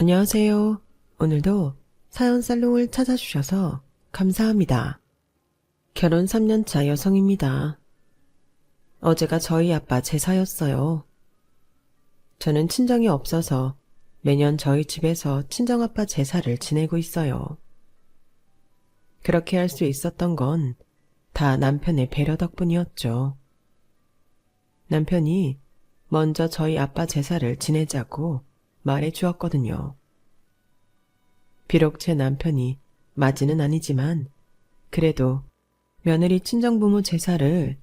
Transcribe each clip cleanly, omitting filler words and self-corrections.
안녕하세요. 오늘도 사연 살롱을 찾아주셔서 감사합니다. 결혼 3년차 여성입니다. 어제가 저희 아빠 제사였어요. 저는 친정이 없어서 매년 저희 집에서 친정아빠 제사를 지내고 있어요. 그렇게 할 수 있었던 건 다 남편의 배려 덕분이었죠. 남편이 먼저 저희 아빠 제사를 지내자고 말해 주었거든요. 비록 제 남편이 맞이는 아니지만 그래도 며느리 친정부모 제사를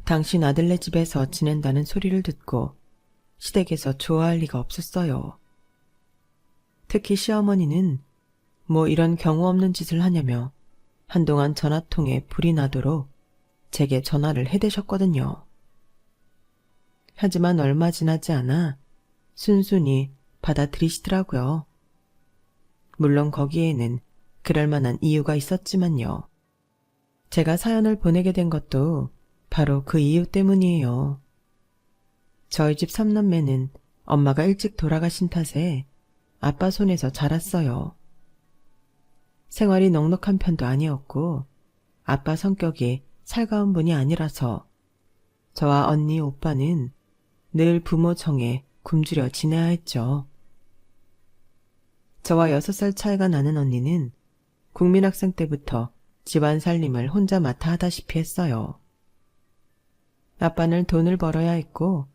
당신 아들네 집에서 지낸다는 소리를 듣고 시댁에서 좋아할 리가 없었어요. 특히 시어머니는 뭐 이런 경우 없는 짓을 하냐며 한동안 전화통에 불이 나도록 제게 전화를 해대셨거든요. 하지만 얼마 지나지 않아 순순히 받아들이시더라고요. 물론 거기에는 그럴 만한 이유가 있었지만요. 제가 사연을 보내게 된 것도 바로 그 이유 때문이에요. 저희 집 3남매는 엄마가 일찍 돌아가신 탓에 아빠 손에서 자랐어요. 생활이 넉넉한 편도 아니었고 아빠 성격이 살가운 분이 아니라서 저와 언니, 오빠는 늘 부모 정에 굶주려 지내야 했죠. 저와 6살 차이가 나는 언니는 국민학생 때부터 집안 살림을 혼자 맡아 하다시피 했어요. 아빠는 돈을 벌어야 했고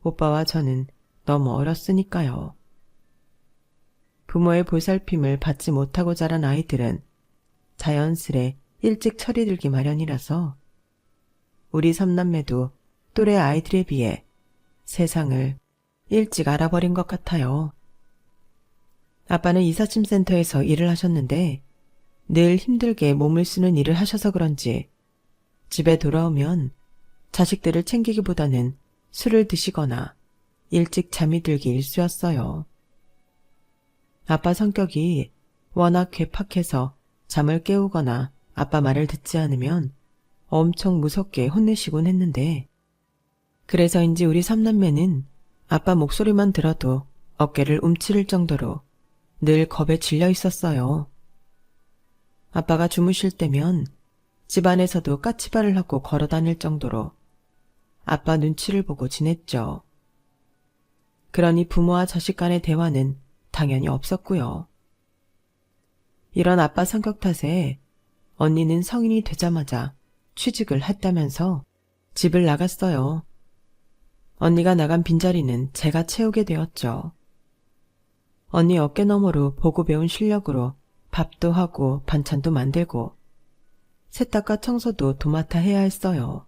오빠와 저는 너무 어렸으니까요. 부모의 보살핌을 받지 못하고 자란 아이들은 자연스레 일찍 철이 들기 마련이라서 우리 3남매도 또래 아이들에 비해 세상을 일찍 알아버린 것 같아요. 아빠는 이삿짐센터에서 일을 하셨는데 늘 힘들게 몸을 쓰는 일을 하셔서 그런지 집에 돌아오면 자식들을 챙기기보다는 술을 드시거나 일찍 잠이 들기 일쑤였어요. 아빠 성격이 워낙 괴팍해서 잠을 깨우거나 아빠 말을 듣지 않으면 엄청 무섭게 혼내시곤 했는데 그래서인지 우리 3남매는 아빠 목소리만 들어도 어깨를 움츠릴 정도로 늘 겁에 질려 있었어요. 아빠가 주무실 때면 집안에서도 까치발을 하고 걸어 다닐 정도로 아빠 눈치를 보고 지냈죠. 그러니 부모와 자식 간의 대화는 당연히 없었고요. 이런 아빠 성격 탓에 언니는 성인이 되자마자 취직을 했다면서 집을 나갔어요. 언니가 나간 빈자리는 제가 채우게 되었죠. 언니 어깨너머로 보고 배운 실력으로 밥도 하고 반찬도 만들고 세탁과 청소도 도맡아 해야 했어요.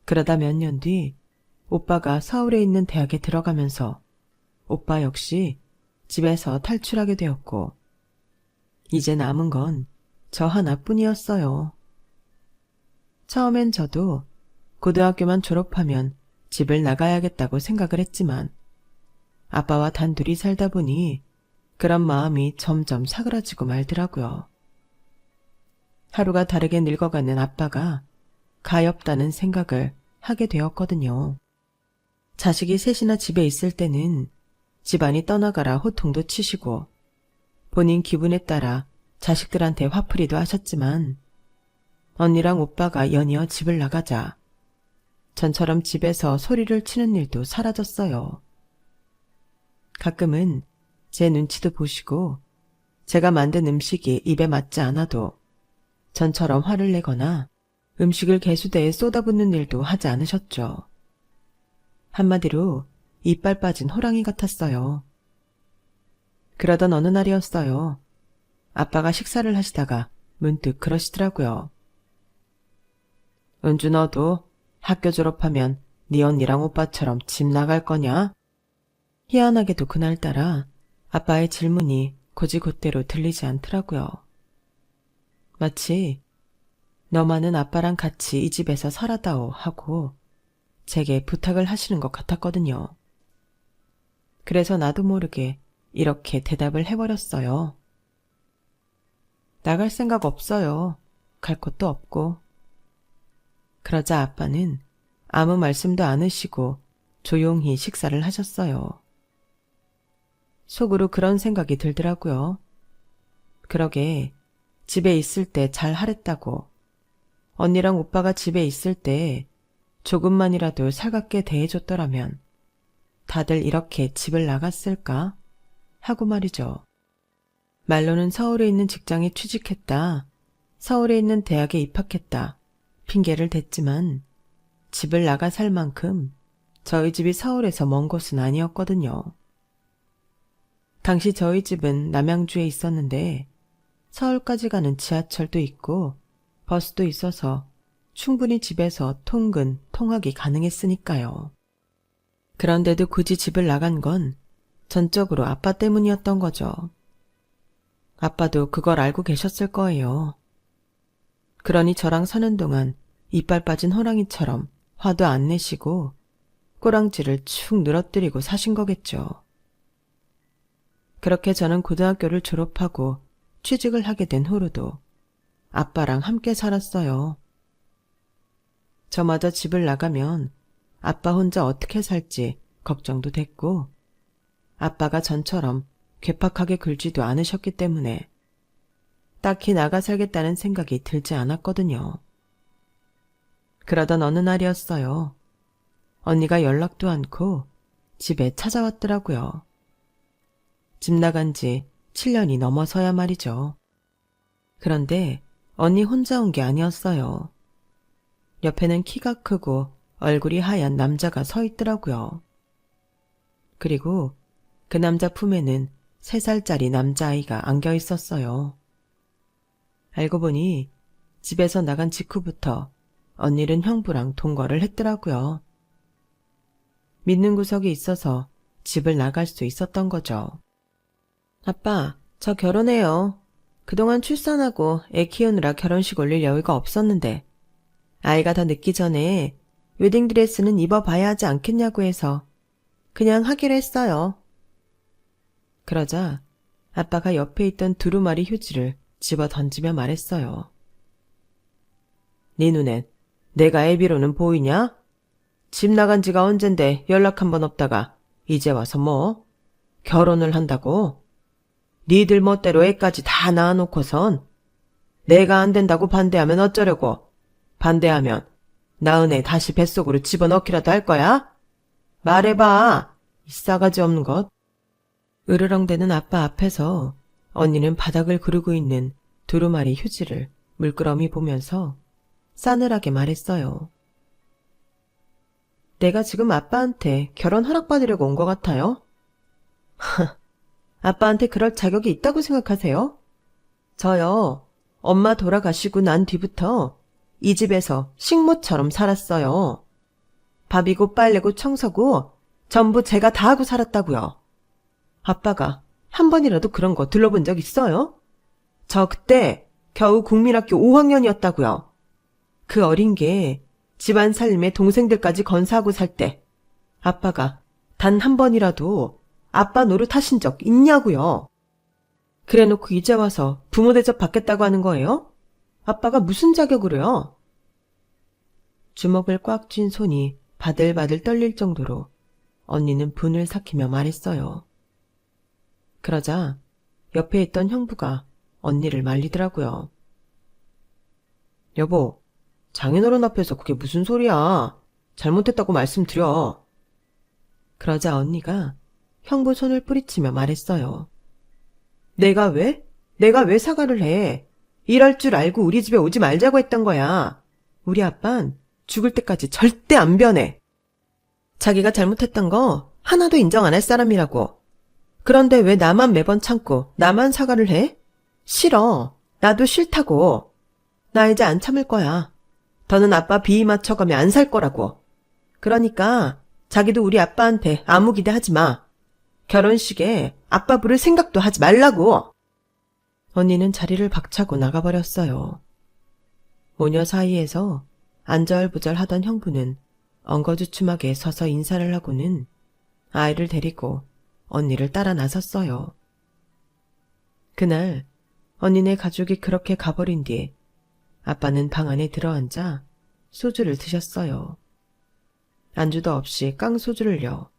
그러다 몇 년 뒤 오빠가 서울에 있는 대학에 들어가면서 오빠 역시 집에서 탈출하게 되었고 이제 남은 건 저 하나뿐이었어요. 처음엔 저도 고등학교만 졸업하면 집을 나가야겠다고 생각을 했지만 아빠와 단둘이 살다 보니 그런 마음이 점점 사그라지고 말더라고요. 하루가 다르게 늙어가는 아빠가 가엾다는 생각을 하게 되었거든요. 자식이 셋이나 집에 있을 때는 집안이 떠나가라 호통도 치시고 본인 기분에 따라 자식들한테 화풀이도 하셨지만 언니랑 오빠가 연이어 집을 나가자 전처럼 집에서 소리를 치는 일도 사라졌어요. 가끔은 제 눈치도 보시고 제가 만든 음식이 입에 맞지 않아도 전처럼 화를 내거나 음식을 개수대에 쏟아붓는 일도 하지 않으셨죠. 한마디로 이빨 빠진 호랑이 같았어요. 그러던 어느 날이었어요. 아빠가 식사를 하시다가 문득 그러시더라고요. 은주 너도 학교 졸업하면 네 언니랑 오빠처럼 집 나갈 거냐? 희한하게도 그날따라 아빠의 질문이 곧이곧대로 들리지 않더라고요. 마치 너만은 아빠랑 같이 이 집에서 살아다오 하고 제게 부탁을 하시는 것 같았거든요. 그래서 나도 모르게 이렇게 대답을 해버렸어요. 나갈 생각 없어요. 갈 곳도 없고. 그러자 아빠는 아무 말씀도 안 하시고 조용히 식사를 하셨어요. 속으로 그런 생각이 들더라고요. 그러게 집에 있을 때 잘 하랬다고. 언니랑 오빠가 집에 있을 때 조금만이라도 살갑게 대해줬더라면 다들 이렇게 집을 나갔을까? 하고 말이죠. 말로는 서울에 있는 직장에 취직했다. 서울에 있는 대학에 입학했다. 핑계를 댔지만 집을 나가 살 만큼 저희 집이 서울에서 먼 곳은 아니었거든요. 당시 저희 집은 남양주에 있었는데 서울까지 가는 지하철도 있고 버스도 있어서 충분히 집에서 통근, 통학이 가능했으니까요. 그런데도 굳이 집을 나간 건 전적으로 아빠 때문이었던 거죠. 아빠도 그걸 알고 계셨을 거예요. 그러니 저랑 사는 동안 이빨 빠진 호랑이처럼 화도 안 내시고 꼬랑지를 축 늘어뜨리고 사신 거겠죠. 그렇게 저는 고등학교를 졸업하고 취직을 하게 된 후로도 아빠랑 함께 살았어요. 저마저 집을 나가면 아빠 혼자 어떻게 살지 걱정도 됐고 아빠가 전처럼 괴팍하게 굴지도 않으셨기 때문에 딱히 나가 살겠다는 생각이 들지 않았거든요. 그러던 어느 날이었어요. 언니가 연락도 않고 집에 찾아왔더라고요. 집 나간 지 7년이 넘어서야 말이죠. 그런데 언니 혼자 온 게 아니었어요. 옆에는 키가 크고 얼굴이 하얀 남자가 서 있더라고요. 그리고 그 남자 품에는 3살짜리 남자아이가 안겨 있었어요. 알고 보니 집에서 나간 직후부터 언니는 형부랑 동거를 했더라고요. 믿는 구석이 있어서 집을 나갈 수 있었던 거죠. 아빠, 저 결혼해요. 그동안 출산하고 애 키우느라 결혼식 올릴 여유가 없었는데 아이가 더 늦기 전에 웨딩드레스는 입어봐야 하지 않겠냐고 해서 그냥 하기로 했어요. 그러자 아빠가 옆에 있던 두루마리 휴지를 집어 던지며 말했어요. 네 눈엔 내가 애비로는 보이냐? 집 나간 지가 언젠데 연락 한 번 없다가 이제 와서 뭐? 결혼을 한다고? 니들 멋대로 애까지 다 낳아놓고선 내가 안 된다고 반대하면 어쩌려고? 반대하면 낳은 애 다시 뱃속으로 집어넣기라도 할 거야? 말해봐. 이 싸가지 없는 것. 으르렁대는 아빠 앞에서 언니는 바닥을 구르고 있는 두루마리 휴지를 물끄러미 보면서 싸늘하게 말했어요. 내가 지금 아빠한테 결혼 허락받으려고 온 것 같아요? 아빠한테 그럴 자격이 있다고 생각하세요? 저요, 엄마 돌아가시고 난 뒤부터 이 집에서 식모처럼 살았어요. 밥이고 빨래고 청소고 전부 제가 다 하고 살았다고요. 아빠가 한 번이라도 그런 거 들러본 적 있어요? 저 그때 겨우 국민학교 5학년이었다고요. 그 어린 게 집안 살림에 동생들까지 건사하고 살 때 아빠가 단 한 번이라도 아빠 노릇하신 적 있냐고요. 그래놓고 이제 와서 부모 대접 받겠다고 하는 거예요? 아빠가 무슨 자격으로요? 주먹을 꽉 쥔 손이 바들바들 떨릴 정도로 언니는 분을 삭히며 말했어요. 그러자 옆에 있던 형부가 언니를 말리더라고요. 여보, 장인어른 앞에서 그게 무슨 소리야. 잘못했다고 말씀드려. 그러자 언니가 형부 손을 뿌리치며 말했어요. 내가 왜? 내가 왜 사과를 해? 이럴 줄 알고 우리 집에 오지 말자고 했던 거야. 우리 아빤 죽을 때까지 절대 안 변해. 자기가 잘못했던 거 하나도 인정 안 할 사람이라고. 그런데 왜 나만 매번 참고 나만 사과를 해? 싫어. 나도 싫다고. 나 이제 안 참을 거야. 더는 아빠 비위 맞춰가며 안 살 거라고. 그러니까 자기도 우리 아빠한테 아무 기대하지 마. 결혼식에 아빠 부를 생각도 하지 말라고. 언니는 자리를 박차고 나가버렸어요. 모녀 사이에서 안절부절 하던 형부는 엉거주춤하게 서서 인사를 하고는 아이를 데리고 언니를 따라 나섰어요. 그날 언니네 가족이 그렇게 가버린 뒤 아빠는 방 안에 들어앉아 소주를 드셨어요. 안주도 없이 깡소주를요.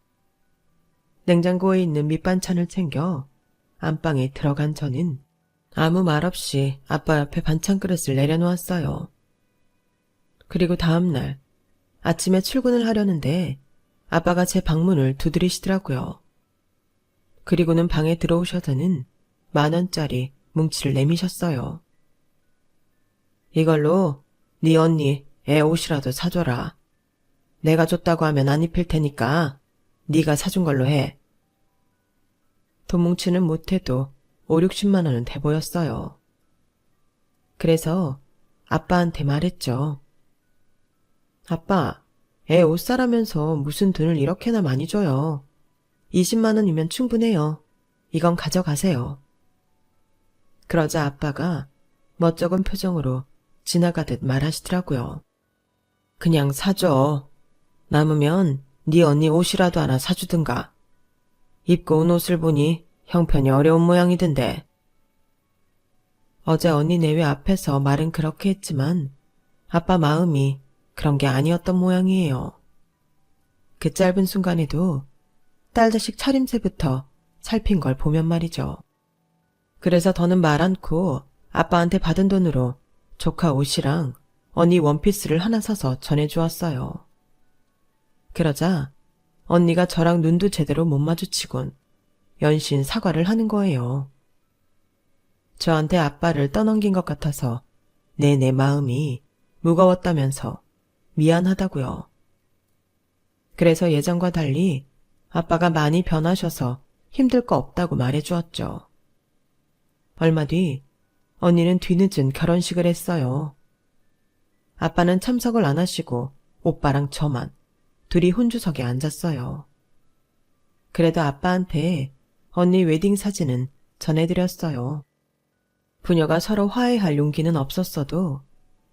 냉장고에 있는 밑반찬을 챙겨 안방에 들어간 저는 아무 말 없이 아빠 옆에 반찬 그릇을 내려놓았어요. 그리고 다음날 아침에 출근을 하려는데 아빠가 제 방문을 두드리시더라고요. 그리고는 방에 들어오셔서는 10,000원짜리 뭉치를 내미셨어요. 이걸로 네 언니 애 옷이라도 사줘라. 내가 줬다고 하면 안 입힐 테니까 네가 사준 걸로 해. 돈 뭉치는 못해도 5, 60만 원은 돼 보였어요. 그래서 아빠한테 말했죠. 아빠, 애 옷 사라면서 무슨 돈을 이렇게나 많이 줘요. 20만 원이면 충분해요. 이건 가져가세요. 그러자 아빠가 멋쩍은 표정으로 지나가듯 말하시더라고요. 그냥 사줘. 남으면 네 언니 옷이라도 하나 사주든가. 입고 온 옷을 보니 형편이 어려운 모양이던데. 어제 언니 내외 앞에서 말은 그렇게 했지만 아빠 마음이 그런 게 아니었던 모양이에요. 그 짧은 순간에도 딸 자식 차림새부터 살핀 걸 보면 말이죠. 그래서 더는 말 않고 아빠한테 받은 돈으로 조카 옷이랑 언니 원피스를 하나 사서 전해주었어요. 그러자 언니가 저랑 눈도 제대로 못 마주치곤 연신 사과를 하는 거예요. 저한테 아빠를 떠넘긴 것 같아서 내 마음이 무거웠다면서 미안하다고요. 그래서 예전과 달리 아빠가 많이 변하셔서 힘들 거 없다고 말해주었죠. 얼마 뒤 언니는 뒤늦은 결혼식을 했어요. 아빠는 참석을 안 하시고 오빠랑 저만 둘이 혼주석에 앉았어요. 그래도 아빠한테 언니 웨딩 사진은 전해드렸어요. 부녀가 서로 화해할 용기는 없었어도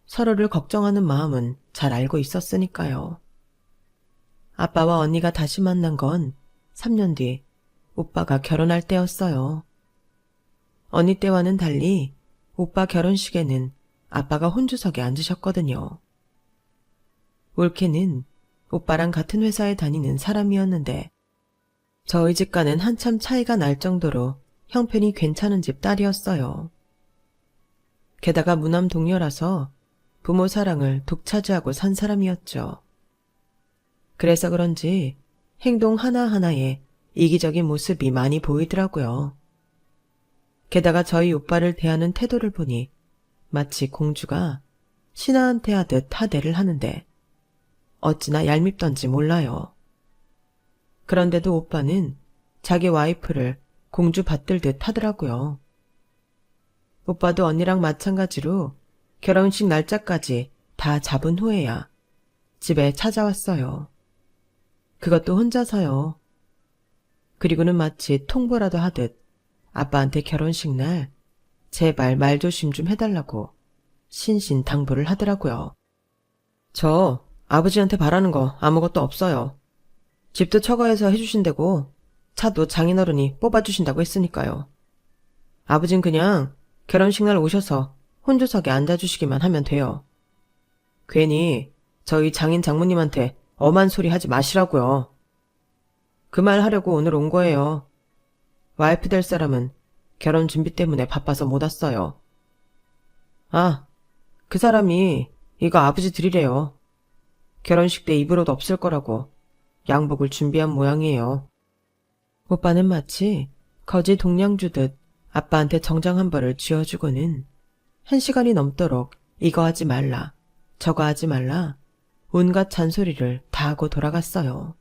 서로를 걱정하는 마음은 잘 알고 있었으니까요. 아빠와 언니가 다시 만난 건 3년 뒤 오빠가 결혼할 때였어요. 언니 때와는 달리 오빠 결혼식에는 아빠가 혼주석에 앉으셨거든요. 올케는 오빠랑 같은 회사에 다니는 사람이었는데 저희 집과는 한참 차이가 날 정도로 형편이 괜찮은 집 딸이었어요. 게다가 무남 동료라서 부모 사랑을 독차지하고 산 사람이었죠. 그래서 그런지 행동 하나하나에 이기적인 모습이 많이 보이더라고요. 게다가 저희 오빠를 대하는 태도를 보니 마치 공주가 신하한테 하듯 하대를 하는데 어찌나 얄밉던지 몰라요. 그런데도 오빠는 자기 와이프를 공주 받들듯 하더라고요. 오빠도 언니랑 마찬가지로 결혼식 날짜까지 다 잡은 후에야 집에 찾아왔어요. 그것도 혼자서요. 그리고는 마치 통보라도 하듯 아빠한테 결혼식 날 제발 말조심 좀 해달라고 신신당부를 하더라고요. 저 아버지한테 바라는 거 아무것도 없어요. 집도 처가에서 해주신다고 차도 장인어른이 뽑아주신다고 했으니까요. 아버진 그냥 결혼식 날 오셔서 혼주석에 앉아주시기만 하면 돼요. 괜히 저희 장인 장모님한테 엄한 소리 하지 마시라고요. 그 말 하려고 오늘 온 거예요. 와이프 될 사람은 결혼 준비 때문에 바빠서 못 왔어요. 아, 그 사람이 이거 아버지 드리래요. 결혼식 때 입을 옷 없을 거라고 양복을 준비한 모양이에요. 오빠는 마치 거지 동냥 주듯 아빠한테 정장 한 벌을 쥐어주고는 1시간이 넘도록 이거 하지 말라, 저거 하지 말라 온갖 잔소리를 다 하고 돌아갔어요.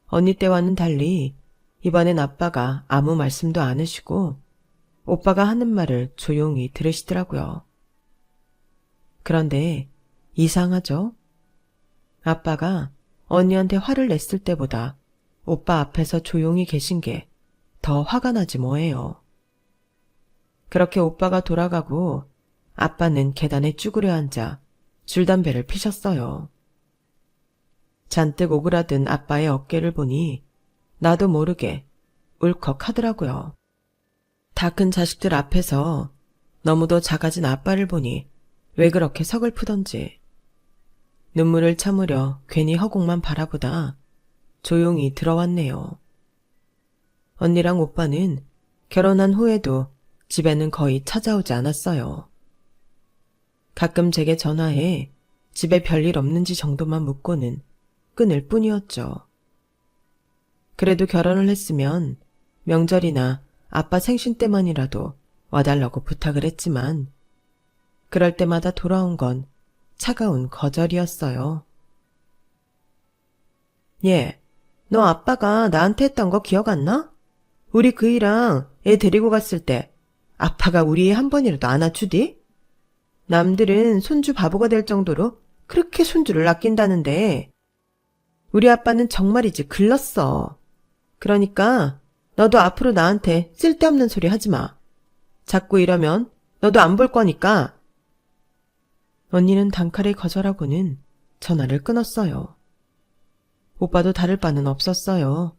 언니 때와는 달리 이번엔 아빠가 아무 말씀도 안 하시고 오빠가 하는 말을 조용히 들으시더라고요. 그런데 이상하죠? 아빠가 언니한테 화를 냈을 때보다 오빠 앞에서 조용히 계신 게 더 화가 나지 뭐예요. 그렇게 오빠가 돌아가고 아빠는 계단에 쭈그려 앉아 줄담배를 피셨어요. 잔뜩 오그라든 아빠의 어깨를 보니 나도 모르게 울컥하더라고요. 다 큰 자식들 앞에서 너무도 작아진 아빠를 보니 왜 그렇게 서글프던지 눈물을 참으려 괜히 허공만 바라보다 조용히 들어왔네요. 언니랑 오빠는 결혼한 후에도 집에는 거의 찾아오지 않았어요. 가끔 제게 전화해 집에 별일 없는지 정도만 묻고는 끊을 뿐이었죠. 그래도 결혼을 했으면 명절이나 아빠 생신 때만이라도 와달라고 부탁을 했지만 그럴 때마다 돌아온 건 차가운 거절이었어요. 얘, 너 아빠가 나한테 했던 거 기억 안 나? 우리 그이랑 애 데리고 갔을 때 아빠가 우리 애 한 번이라도 안아주디? 남들은 손주 바보가 될 정도로 그렇게 손주를 아낀다는데 우리 아빠는 정말이지 글렀어. 그러니까 너도 앞으로 나한테 쓸데없는 소리 하지 마. 자꾸 이러면 너도 안 볼 거니까. 언니는 단칼에 거절하고는 전화를 끊었어요. 오빠도 다를 바는 없었어요.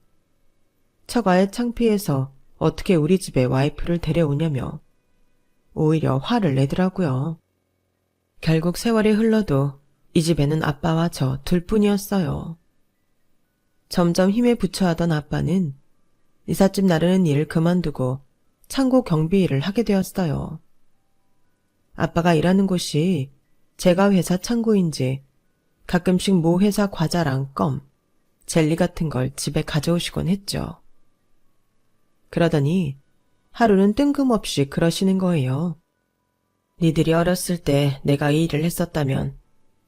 처가에 창피해서 어떻게 우리 집에 와이프를 데려오냐며 오히려 화를 내더라고요. 결국 세월이 흘러도 이 집에는 아빠와 저 둘뿐이었어요. 점점 힘에 부처하던 아빠는 이삿짐 나르는 일을 그만두고 창고 경비 일을 하게 되었어요. 아빠가 일하는 곳이 제가 회사 창고인지 가끔씩 모 회사 과자랑 껌, 젤리 같은 걸 집에 가져오시곤 했죠. 그러더니 하루는 뜬금없이 그러시는 거예요. 니들이 어렸을 때 내가 이 일을 했었다면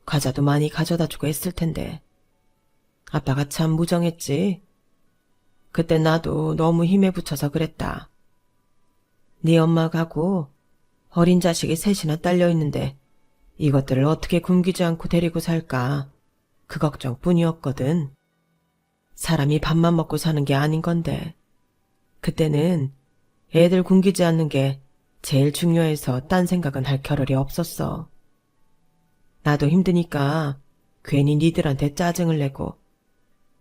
과자도 많이 가져다주고 했을 텐데 아빠가 참 무정했지. 그때 나도 너무 힘에 부쳐서 그랬다. 네 엄마가고 어린 자식이 셋이나 딸려있는데 이것들을 어떻게 굶기지 않고 데리고 살까 그 걱정뿐이었거든. 사람이 밥만 먹고 사는 게 아닌 건데 그때는 애들 굶기지 않는 게 제일 중요해서 딴 생각은 할 겨를이 없었어. 나도 힘드니까 괜히 니들한테 짜증을 내고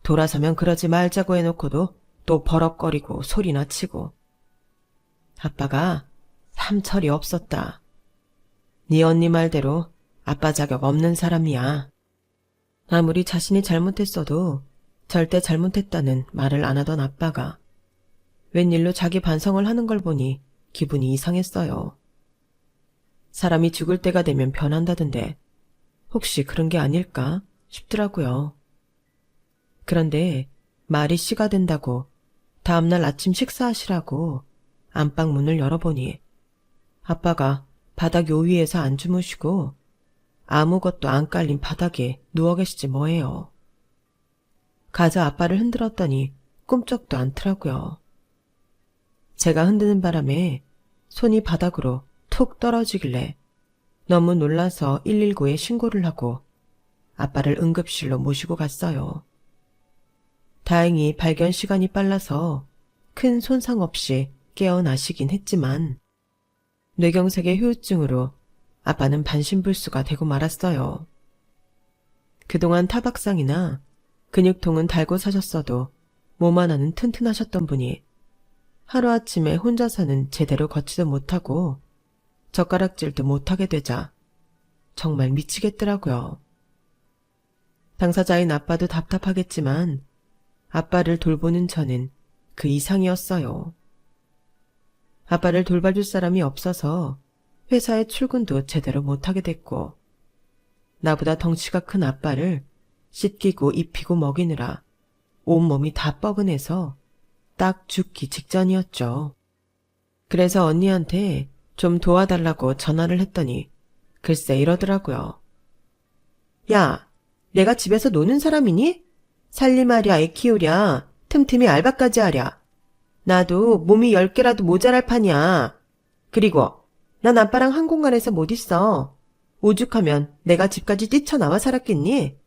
돌아서면 그러지 말자고 해놓고도 또 버럭거리고 소리나 치고. 아빠가 삼철이 없었다. 네 언니 말대로 아빠 자격 없는 사람이야. 아무리 자신이 잘못했어도 절대 잘못했다는 말을 안 하던 아빠가 웬일로 자기 반성을 하는 걸 보니 기분이 이상했어요. 사람이 죽을 때가 되면 변한다던데 혹시 그런 게 아닐까 싶더라고요. 그런데 말이 씨가 된다고 다음날 아침 식사하시라고 안방 문을 열어보니 아빠가 바닥 요 위에서 안 주무시고 아무것도 안 깔린 바닥에 누워 계시지 뭐예요. 가자 아빠를 흔들었더니 꿈쩍도 않더라고요. 제가 흔드는 바람에 손이 바닥으로 툭 떨어지길래 너무 놀라서 119에 신고를 하고 아빠를 응급실로 모시고 갔어요. 다행히 발견 시간이 빨라서 큰 손상 없이 깨어나시긴 했지만 뇌경색의 후유증으로 아빠는 반신불수가 되고 말았어요. 그동안 타박상이나 근육통은 달고 사셨어도 몸 하나는 튼튼하셨던 분이 하루아침에 혼자서는 제대로 걷지도 못하고 젓가락질도 못하게 되자 정말 미치겠더라고요. 당사자인 아빠도 답답하겠지만 아빠를 돌보는 저는 그 이상이었어요. 아빠를 돌봐줄 사람이 없어서 회사에 출근도 제대로 못하게 됐고 나보다 덩치가 큰 아빠를 씻기고 입히고 먹이느라 온몸이 다 뻐근해서 딱 죽기 직전이었죠. 그래서 언니한테 좀 도와달라고 전화를 했더니 글쎄 이러더라고요. 야, 내가 집에서 노는 사람이니? 살림하랴 애 키우랴 틈틈이 알바까지 하랴. 나도 몸이 10개라도 모자랄 판이야. 그리고 난 아빠랑 한 공간에서 못 있어. 오죽하면 내가 집까지 뛰쳐나와 살았겠니?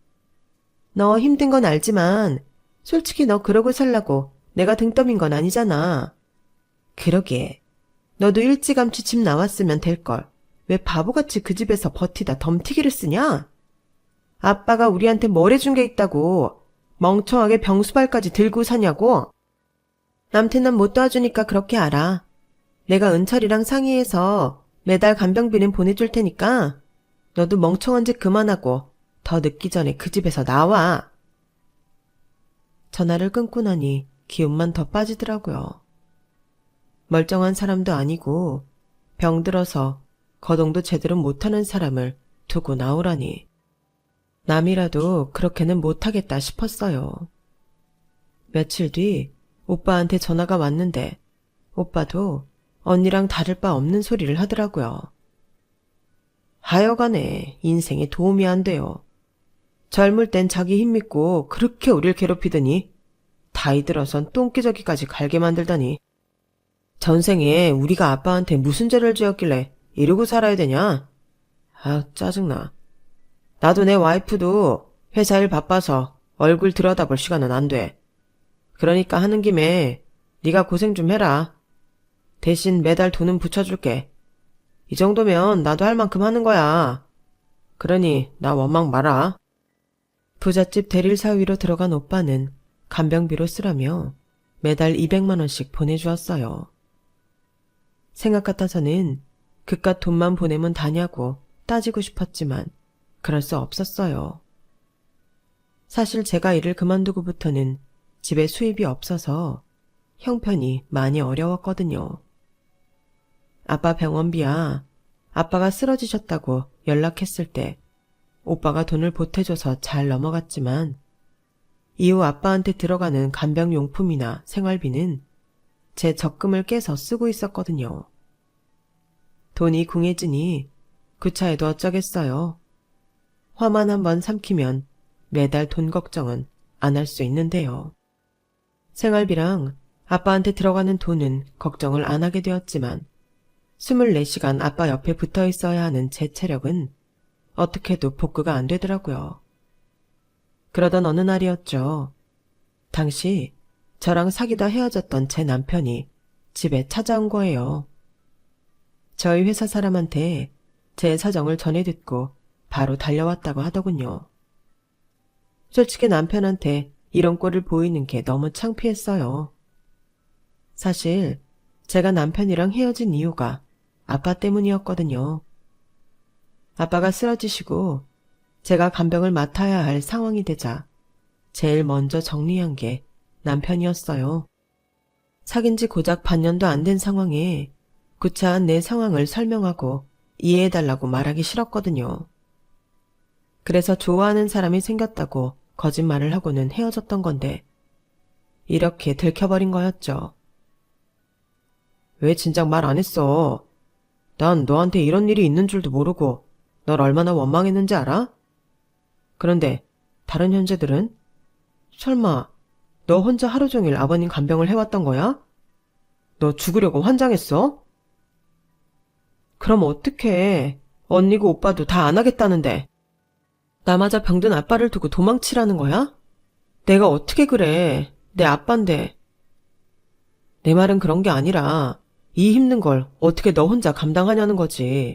너 힘든 건 알지만 솔직히 너 그러고 살라고 내가 등 떠민 건 아니잖아. 그러게. 너도 일찌감치 집 나왔으면 될걸. 왜 바보같이 그 집에서 버티다 덤튀기를 쓰냐? 아빠가 우리한테 뭘 해준 게 있다고 멍청하게 병수발까지 들고 사냐고? 남튼 난 못 도와주니까 그렇게 알아. 내가 은철이랑 상의해서 매달 간병비는 보내줄 테니까 너도 멍청한 짓 그만하고 더 늦기 전에 그 집에서 나와. 전화를 끊고 나니 기운만 더 빠지더라고요. 멀쩡한 사람도 아니고 병들어서 거동도 제대로 못하는 사람을 두고 나오라니. 남이라도 그렇게는 못하겠다 싶었어요. 며칠 뒤 오빠한테 전화가 왔는데 오빠도 언니랑 다를 바 없는 소리를 하더라고요. 하여간에 인생에 도움이 안 돼요. 젊을 땐 자기 힘 믿고 그렇게 우릴 괴롭히더니 나이 들어선 똥기저귀까지 갈게 만들다니. 전생에 우리가 아빠한테 무슨 죄를 지었길래 이러고 살아야 되냐? 아, 짜증나. 나도 내 와이프도 회사 일 바빠서 얼굴 들여다볼 시간은 안 돼. 그러니까 하는 김에 네가 고생 좀 해라. 대신 매달 돈은 붙여줄게. 이 정도면 나도 할 만큼 하는 거야. 그러니 나 원망 마라. 부잣집 대릴 사위로 들어간 오빠는 간병비로 쓰라며 매달 200만 원씩 보내주었어요. 생각 같아서는 그깟 돈만 보내면 다냐고 따지고 싶었지만 그럴 수 없었어요. 사실 제가 일을 그만두고부터는 집에 수입이 없어서 형편이 많이 어려웠거든요. 아빠 병원비야 아빠가 쓰러지셨다고 연락했을 때 오빠가 돈을 보태줘서 잘 넘어갔지만 이후 아빠한테 들어가는 간병용품이나 생활비는 제 적금을 깨서 쓰고 있었거든요. 돈이 궁해지니 구차해도 어쩌겠어요. 화만 한번 삼키면 매달 돈 걱정은 안 할 수 있는데요. 생활비랑 아빠한테 들어가는 돈은 걱정을 안 하게 되었지만 24시간 아빠 옆에 붙어 있어야 하는 제 체력은 어떻게도 복구가 안 되더라고요. 그러던 어느 날이었죠. 당시 저랑 사귀다 헤어졌던 제 남편이 집에 찾아온 거예요. 저희 회사 사람한테 제 사정을 전해 듣고 바로 달려왔다고 하더군요. 솔직히 남편한테 이런 꼴을 보이는 게 너무 창피했어요. 사실 제가 남편이랑 헤어진 이유가 아빠 때문이었거든요. 아빠가 쓰러지시고 제가 간병을 맡아야 할 상황이 되자 제일 먼저 정리한 게 남편이었어요. 사귄 지 고작 반년도 안 된 상황에 구차한 내 상황을 설명하고 이해해달라고 말하기 싫었거든요. 그래서 좋아하는 사람이 생겼다고 거짓말을 하고는 헤어졌던 건데 이렇게 들켜버린 거였죠. 왜 진작 말 안 했어? 난 너한테 이런 일이 있는 줄도 모르고 널 얼마나 원망했는지 알아? 그런데 다른 형제들은? 설마 너 혼자 하루 종일 아버님 간병을 해왔던 거야? 너 죽으려고 환장했어? 그럼 어떡해. 언니고 오빠도 다 안 하겠다는데. 나마저 병든 아빠를 두고 도망치라는 거야? 내가 어떻게 그래. 내 아빠인데. 내 말은 그런 게 아니라 이 힘든 걸 어떻게 너 혼자 감당하냐는 거지.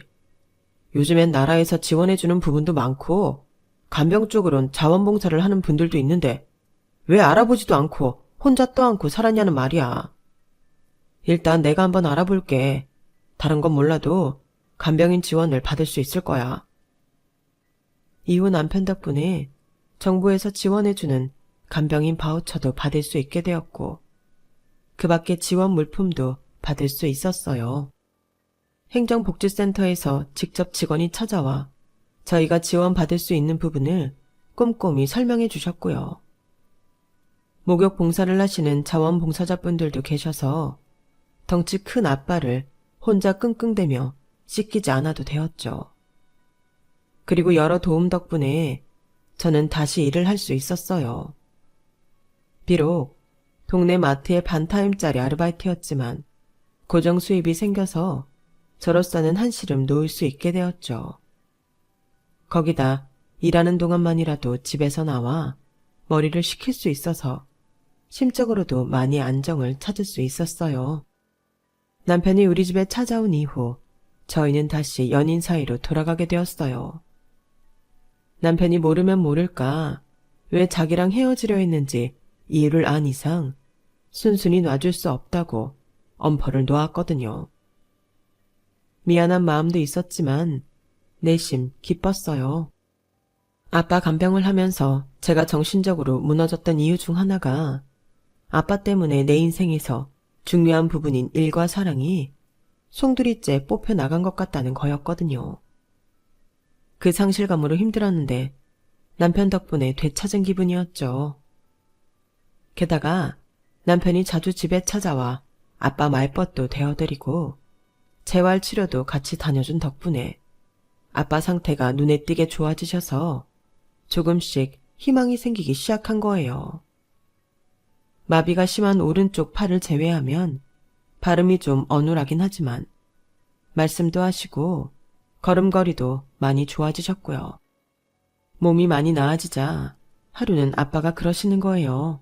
요즘엔 나라에서 지원해주는 부분도 많고 간병 쪽으론 자원봉사를 하는 분들도 있는데 왜 알아보지도 않고 혼자 떠안고 살았냐는 말이야. 일단 내가 한번 알아볼게. 다른 건 몰라도 간병인 지원을 받을 수 있을 거야. 이후 남편 덕분에 정부에서 지원해주는 간병인 바우처도 받을 수 있게 되었고 그 밖에 지원 물품도 받을 수 있었어요. 행정복지센터에서 직접 직원이 찾아와 저희가 지원받을 수 있는 부분을 꼼꼼히 설명해 주셨고요. 목욕 봉사를 하시는 자원봉사자분들도 계셔서 덩치 큰 아빠를 혼자 끙끙대며 씻기지 않아도 되었죠. 그리고 여러 도움 덕분에 저는 다시 일을 할 수 있었어요. 비록 동네 마트의 반타임짜리 아르바이트였지만 고정 수입이 생겨서 저로서는 한시름 놓을 수 있게 되었죠. 거기다 일하는 동안만이라도 집에서 나와 머리를 식힐 수 있어서 심적으로도 많이 안정을 찾을 수 있었어요. 남편이 우리 집에 찾아온 이후 저희는 다시 연인 사이로 돌아가게 되었어요. 남편이 모르면 모를까 왜 자기랑 헤어지려 했는지 이유를 안 이상 순순히 놔줄 수 없다고 엄포를 놓았거든요. 미안한 마음도 있었지만 내심 기뻤어요. 아빠 간병을 하면서 제가 정신적으로 무너졌던 이유 중 하나가 아빠 때문에 내 인생에서 중요한 부분인 일과 사랑이 송두리째 뽑혀 나간 것 같다는 거였거든요. 그 상실감으로 힘들었는데 남편 덕분에 되찾은 기분이었죠. 게다가 남편이 자주 집에 찾아와 아빠 말벗도 대어드리고 재활치료도 같이 다녀준 덕분에 아빠 상태가 눈에 띄게 좋아지셔서 조금씩 희망이 생기기 시작한 거예요. 마비가 심한 오른쪽 팔을 제외하면 발음이 좀 어눌하긴 하지만 말씀도 하시고 걸음걸이도 많이 좋아지셨고요. 몸이 많이 나아지자 하루는 아빠가 그러시는 거예요.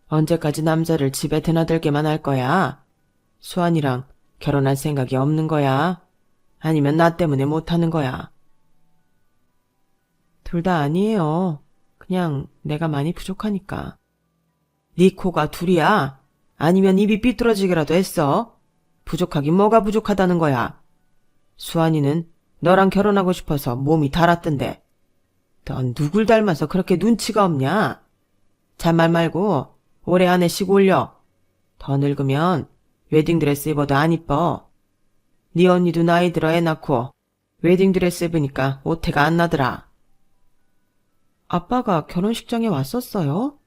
언제까지 남자를 집에 드나들게만 할 거야? 수환이랑 결혼할 생각이 없는 거야? 아니면 나 때문에 못하는 거야? 둘 다 아니에요. 그냥 내가 많이 부족하니까. 네 코가 둘이야? 아니면 입이 삐뚤어지기라도 했어? 부족하긴 뭐가 부족하다는 거야? 수환이는 너랑 결혼하고 싶어서 몸이 달았던데. 넌 누굴 닮아서 그렇게 눈치가 없냐? 잔말 말고 올해 안에 쉬고 올려. 더 늙으면 웨딩드레스 입어도 안 이뻐. 네 언니도 나이 들어 애 낳고 웨딩드레스 입으니까 오태가 안 나더라. 아빠가 결혼식장에 왔었어요?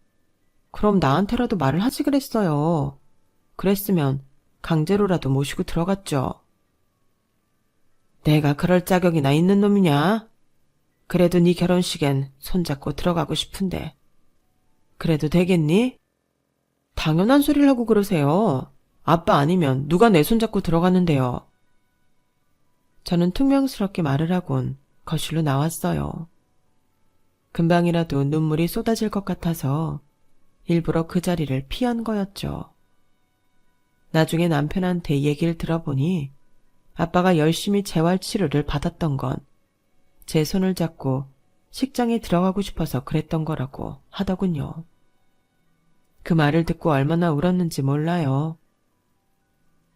그럼 나한테라도 말을 하지 그랬어요. 그랬으면 강제로라도 모시고 들어갔죠. 내가 그럴 자격이나 있는 놈이냐? 그래도 네 결혼식엔 손잡고 들어가고 싶은데. 그래도 되겠니? 당연한 소리를 하고 그러세요. 아빠 아니면 누가 내 손잡고 들어가는데요. 저는 퉁명스럽게 말을 하곤 거실로 나왔어요. 금방이라도 눈물이 쏟아질 것 같아서 일부러 그 자리를 피한 거였죠. 나중에 남편한테 얘기를 들어보니 아빠가 열심히 재활치료를 받았던 건 제 손을 잡고 식장에 들어가고 싶어서 그랬던 거라고 하더군요. 그 말을 듣고 얼마나 울었는지 몰라요.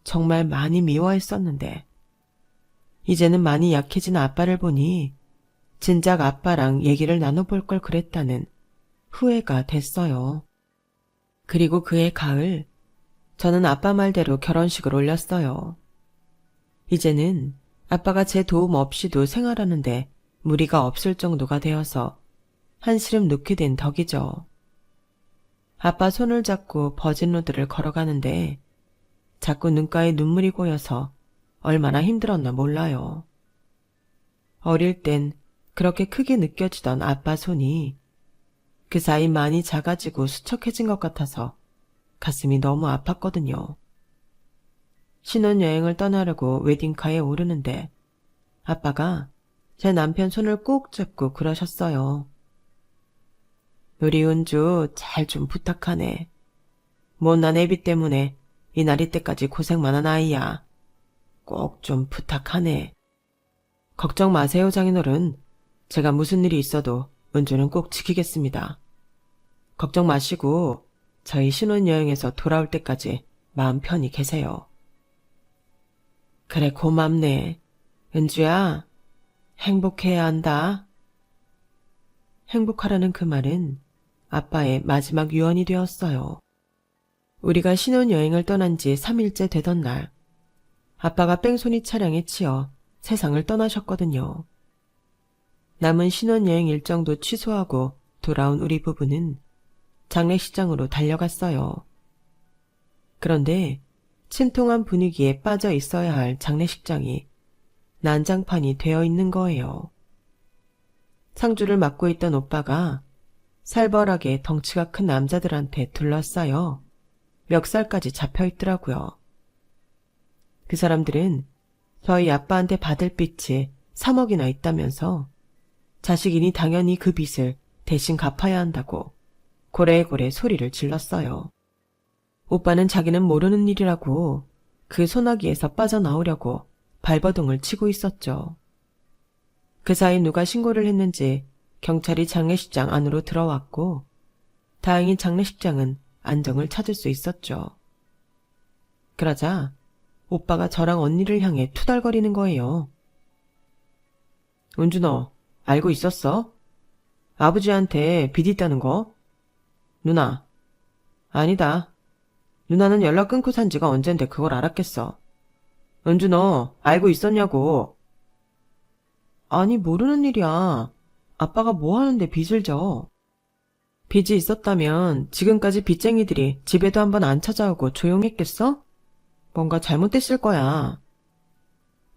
정말 많이 미워했었는데 이제는 많이 약해진 아빠를 보니 진작 아빠랑 얘기를 나눠볼 걸 그랬다는 후회가 됐어요. 그리고 그해 가을 저는 아빠 말대로 결혼식을 올렸어요. 이제는 아빠가 제 도움 없이도 생활하는데 무리가 없을 정도가 되어서 한시름 놓게 된 덕이죠. 아빠 손을 잡고 버진로드를 걸어가는데 자꾸 눈가에 눈물이 고여서 얼마나 힘들었나 몰라요. 어릴 땐 그렇게 크게 느껴지던 아빠 손이 그 사이 많이 작아지고 수척해진 것 같아서 가슴이 너무 아팠거든요. 신혼여행을 떠나려고 웨딩카에 오르는데 아빠가 제 남편 손을 꼭 잡고 그러셨어요. 우리 은주 잘 좀 부탁하네. 못난 애비 때문에 이날이 때까지 고생만 한 아이야. 꼭 좀 부탁하네. 걱정 마세요, 장인어른. 제가 무슨 일이 있어도 은주는 꼭 지키겠습니다. 걱정 마시고 저희 신혼여행에서 돌아올 때까지 마음 편히 계세요. 그래, 고맙네. 은주야, 행복해야 한다. 행복하라는 그 말은 아빠의 마지막 유언이 되었어요. 우리가 신혼여행을 떠난 지 3일째 되던 날, 아빠가 뺑소니 차량에 치여 세상을 떠나셨거든요. 남은 신혼여행 일정도 취소하고 돌아온 우리 부부는 장례식장으로 달려갔어요. 그런데 침통한 분위기에 빠져 있어야 할 장례식장이 난장판이 되어 있는 거예요. 상주를 맡고 있던 오빠가 살벌하게 덩치가 큰 남자들한테 둘러싸여 멱살까지 잡혀 있더라고요. 그 사람들은 저희 아빠한테 받을 빚이 3억이나 있다면서 자식이니 당연히 그 빚을 대신 갚아야 한다고 고래고래 소리를 질렀어요. 오빠는 자기는 모르는 일이라고 그 소나기에서 빠져나오려고 발버둥을 치고 있었죠. 그 사이 누가 신고를 했는지 경찰이 장례식장 안으로 들어왔고 다행히 장례식장은 안정을 찾을 수 있었죠. 그러자 오빠가 저랑 언니를 향해 투덜거리는 거예요. 은주 너 알고 있었어? 아버지한테 빚 있다는 거? 누나, 아니다. 누나는 연락 끊고 산 지가 언젠데 그걸 알았겠어. 은주 너 알고 있었냐고. 아니 모르는 일이야. 아빠가 뭐 하는데 빚을 져. 빚이 있었다면 지금까지 빚쟁이들이 집에도 한번 안 찾아오고 조용했겠어? 뭔가 잘못됐을 거야.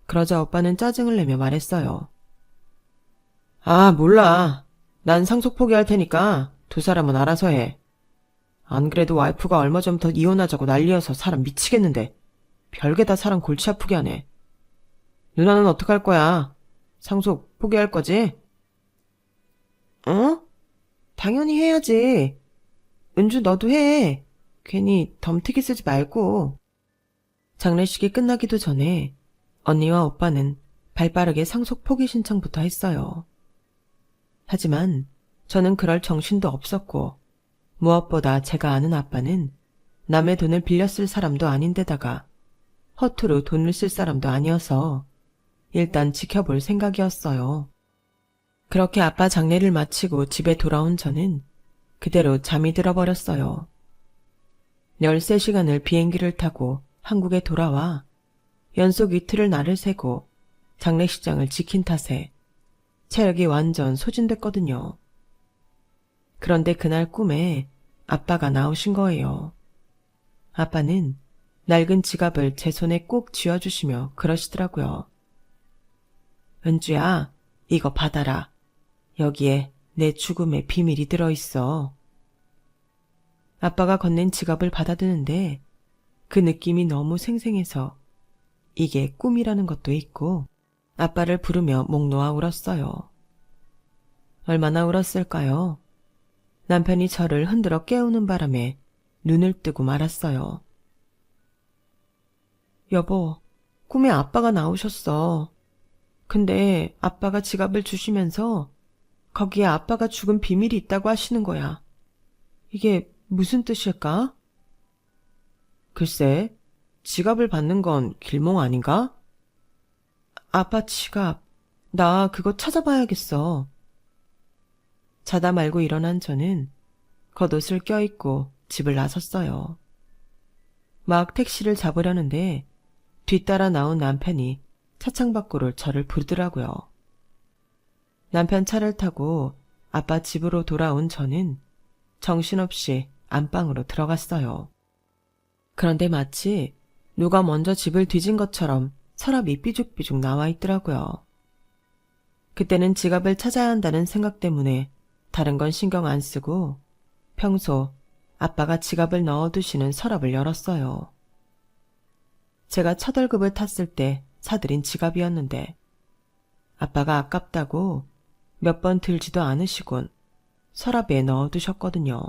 그러자 오빠는 짜증을 내며 말했어요. 아, 몰라. 난 상속 포기할 테니까 두 사람은 알아서 해. 안 그래도 와이프가 얼마 전부터 이혼하자고 난리여서 사람 미치겠는데 별게 다 사람 골치 아프게 하네. 누나는 어떡할 거야? 상속 포기할 거지? 어? 당연히 해야지. 은주 너도 해. 괜히 덤태기 쓰지 말고. 장례식이 끝나기도 전에 언니와 오빠는 발빠르게 상속 포기 신청부터 했어요. 하지만 저는 그럴 정신도 없었고 무엇보다 제가 아는 아빠는 남의 돈을 빌려 쓸 사람도 아닌데다가 허투루 돈을 쓸 사람도 아니어서 일단 지켜볼 생각이었어요. 그렇게 아빠 장례를 마치고 집에 돌아온 저는 그대로 잠이 들어버렸어요. 13시간을 비행기를 타고 한국에 돌아와 연속 이틀을 날을 새고 장례식장을 지킨 탓에 체력이 완전 소진됐거든요. 그런데 그날 꿈에 아빠가 나오신 거예요. 아빠는 낡은 지갑을 제 손에 꼭 쥐어주시며 그러시더라고요. 은주야, 이거 받아라. 여기에 내 죽음의 비밀이 들어있어. 아빠가 건넨 지갑을 받아드는데 그 느낌이 너무 생생해서 이게 꿈이라는 것도 있고 아빠를 부르며 목 놓아 울었어요. 얼마나 울었을까요? 남편이 저를 흔들어 깨우는 바람에 눈을 뜨고 말았어요. 여보, 꿈에 아빠가 나오셨어. 근데 아빠가 지갑을 주시면서 거기에 아빠가 죽은 비밀이 있다고 하시는 거야. 이게 무슨 뜻일까? 글쎄, 지갑을 받는 건 길몽 아닌가? 아빠 지갑, 나 그거 찾아봐야겠어. 자다 말고 일어난 저는 겉옷을 껴입고 집을 나섰어요. 막 택시를 잡으려는데 뒤따라 나온 남편이 차창 밖으로 저를 부르더라고요. 남편 차를 타고 아빠 집으로 돌아온 저는 정신없이 안방으로 들어갔어요. 그런데 마치 누가 먼저 집을 뒤진 것처럼 서랍이 삐죽삐죽 나와 있더라고요. 그때는 지갑을 찾아야 한다는 생각 때문에 다른 건 신경 안 쓰고 평소 아빠가 지갑을 넣어두시는 서랍을 열었어요. 제가 첫 월급을 탔을 때 사들인 지갑이었는데 아빠가 아깝다고 몇 번 들지도 않으시곤 서랍에 넣어두셨거든요.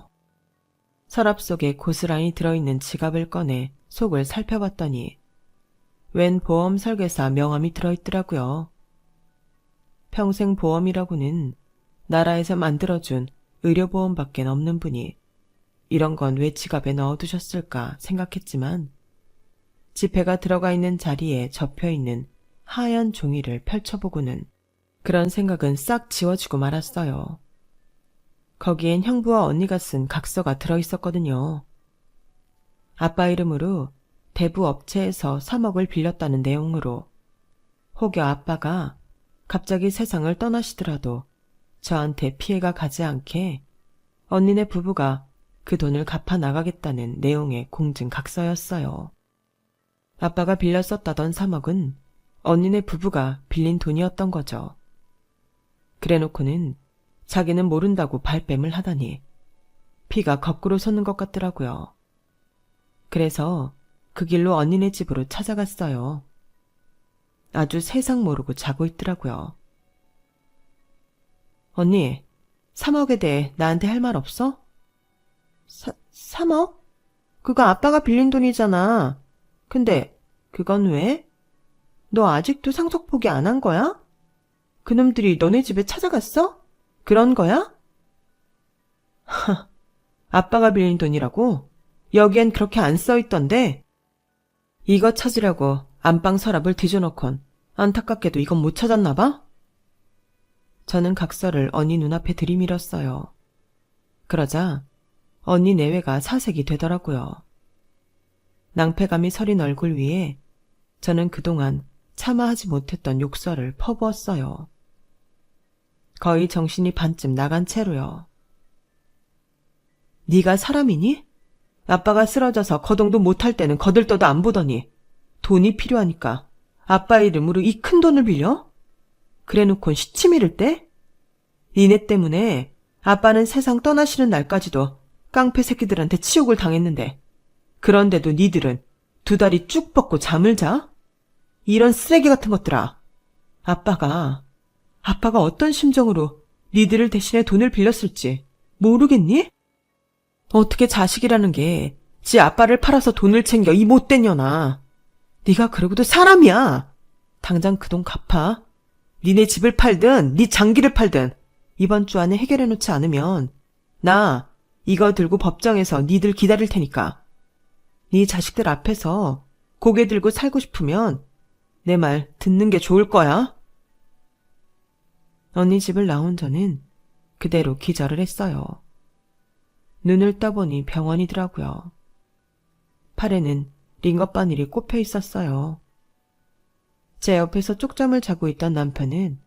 서랍 속에 고스란히 들어있는 지갑을 꺼내 속을 살펴봤더니 웬 보험 설계사 명함이 들어있더라고요. 평생 보험이라고는 나라에서 만들어준 의료보험밖에 없는 분이 이런 건 왜 지갑에 넣어두셨을까 생각했지만 지폐가 들어가 있는 자리에 접혀있는 하얀 종이를 펼쳐보고는 그런 생각은 싹 지워지고 말았어요. 거기엔 형부와 언니가 쓴 각서가 들어있었거든요. 아빠 이름으로 대부 업체에서 3억을 빌렸다는 내용으로 혹여 아빠가 갑자기 세상을 떠나시더라도 저한테 피해가 가지 않게 언니네 부부가 그 돈을 갚아 나가겠다는 내용의 공증 각서였어요. 아빠가 빌려 썼다던 3억은 언니네 부부가 빌린 돈이었던 거죠. 그래놓고는 자기는 모른다고 발뺌을 하다니 피가 거꾸로 솟는 것 같더라고요. 그래서 그 길로 언니네 집으로 찾아갔어요. 아주 세상 모르고 자고 있더라고요. 언니, 3억에 대해 나한테 할 말 없어? 3억? 그거 아빠가 빌린 돈이잖아. 근데 그건 왜? 너 아직도 상속 포기 안 한 거야? 그놈들이 너네 집에 찾아갔어? 그런 거야? 아빠가 빌린 돈이라고? 여기엔 그렇게 안 써있던데? 이거 찾으려고 안방 서랍을 뒤져놓곤 안타깝게도 이건 못 찾았나 봐? 저는 각서를 언니 눈앞에 들이밀었어요. 그러자 언니 내외가 사색이 되더라고요. 낭패감이 서린 얼굴 위에 저는 그동안 차마 하지 못했던 욕설을 퍼부었어요. 거의 정신이 반쯤 나간 채로요. 네가 사람이니? 아빠가 쓰러져서 거동도 못할 때는 거들떠도 안 보더니 돈이 필요하니까 아빠 이름으로 이 큰 돈을 빌려? 그래놓곤 시치미를 떼? 니네 때문에 아빠는 세상 떠나시는 날까지도 깡패 새끼들한테 치욕을 당했는데 그런데도 니들은 두 다리 쭉 뻗고 잠을 자? 이런 쓰레기 같은 것들아. 아빠가 어떤 심정으로 니들을 대신해 돈을 빌렸을지 모르겠니? 어떻게 자식이라는 게 지 아빠를 팔아서 돈을 챙겨 이 못된 년아. 네가 그러고도 사람이야. 당장 그 돈 갚아. 니네 집을 팔든 네 장기를 팔든 이번 주 안에 해결해놓지 않으면 나 이거 들고 법정에서 니들 기다릴 테니까. 네 자식들 앞에서 고개 들고 살고 싶으면 내 말 듣는 게 좋을 거야. 언니 집을 나온 저는 그대로 기절을 했어요. 눈을 떠보니 병원이더라고요. 팔에는 링거 바늘이 꼽혀 있었어요. 제 옆에서 쪽잠을 자고 있던 남편은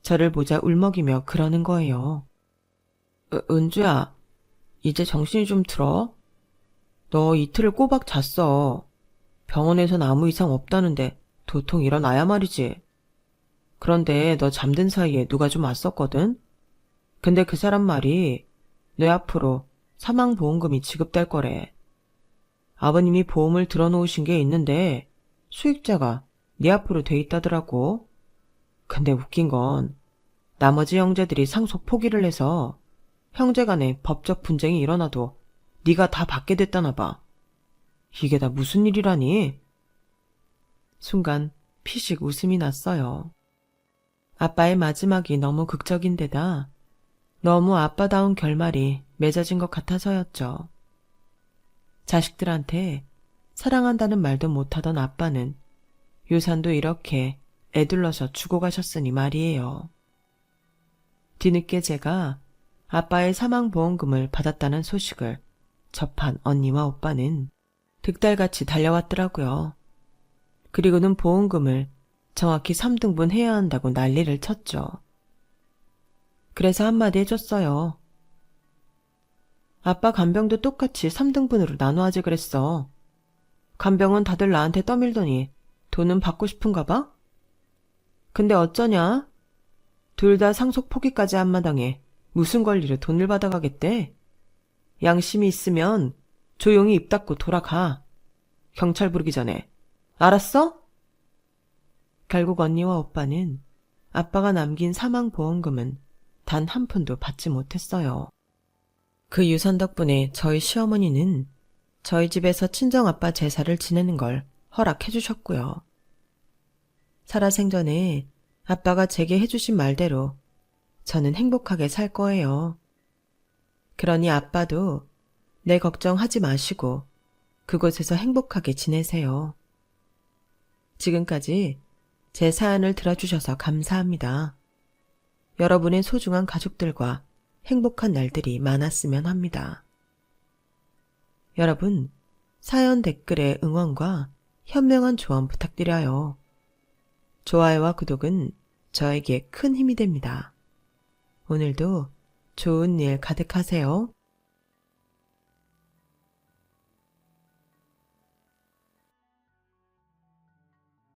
저를 보자 울먹이며 그러는 거예요. 은주야, 이제 정신이 좀 들어? 너 이틀을 꼬박 잤어. 병원에선 아무 이상 없다는데 도통 일어나야 말이지. 그런데 너 잠든 사이에 누가 좀 왔었거든? 근데 그 사람 말이 내 앞으로 사망보험금이 지급될 거래. 아버님이 보험을 들어놓으신 게 있는데 수익자가 네 앞으로 돼 있다더라고. 근데 웃긴 건 나머지 형제들이 상속 포기를 해서 형제간에 법적 분쟁이 일어나도 네가 다 받게 됐다나 봐. 이게 다 무슨 일이라니? 순간 피식 웃음이 났어요. 아빠의 마지막이 너무 극적인 데다 너무 아빠다운 결말이 맺어진 것 같아서였죠. 자식들한테 사랑한다는 말도 못하던 아빠는 유산도 이렇게 애둘러서 주고 가셨으니 말이에요. 뒤늦게 제가 아빠의 사망보험금을 받았다는 소식을 접한 언니와 오빠는 득달같이 달려왔더라고요. 그리고는 보험금을 정확히 3등분 해야 한다고 난리를 쳤죠. 그래서 한마디 해줬어요. 아빠 간병도 똑같이 3등분으로 나눠하지 그랬어. 간병은 다들 나한테 떠밀더니 돈은 받고 싶은가 봐? 근데 어쩌냐? 둘 다 상속 포기까지 한 마당에 무슨 권리로 돈을 받아가겠대? 양심이 있으면 조용히 입 닫고 돌아가. 경찰 부르기 전에. 알았어? 결국 언니와 오빠는 아빠가 남긴 사망보험금은 단 한 푼도 받지 못했어요. 그 유산 덕분에 저희 시어머니는 저희 집에서 친정아빠 제사를 지내는 걸 허락해 주셨고요. 살아생전에 아빠가 제게 해주신 말대로 저는 행복하게 살 거예요. 그러니 아빠도 내 걱정하지 마시고 그곳에서 행복하게 지내세요. 지금까지 제 사연을 들어주셔서 감사합니다. 여러분의 소중한 가족들과 행복한 날들이 많았으면 합니다. 여러분, 사연 댓글에 응원과 현명한 조언 부탁드려요. 좋아요와 구독은 저에게 큰 힘이 됩니다. 오늘도 좋은 일 가득하세요.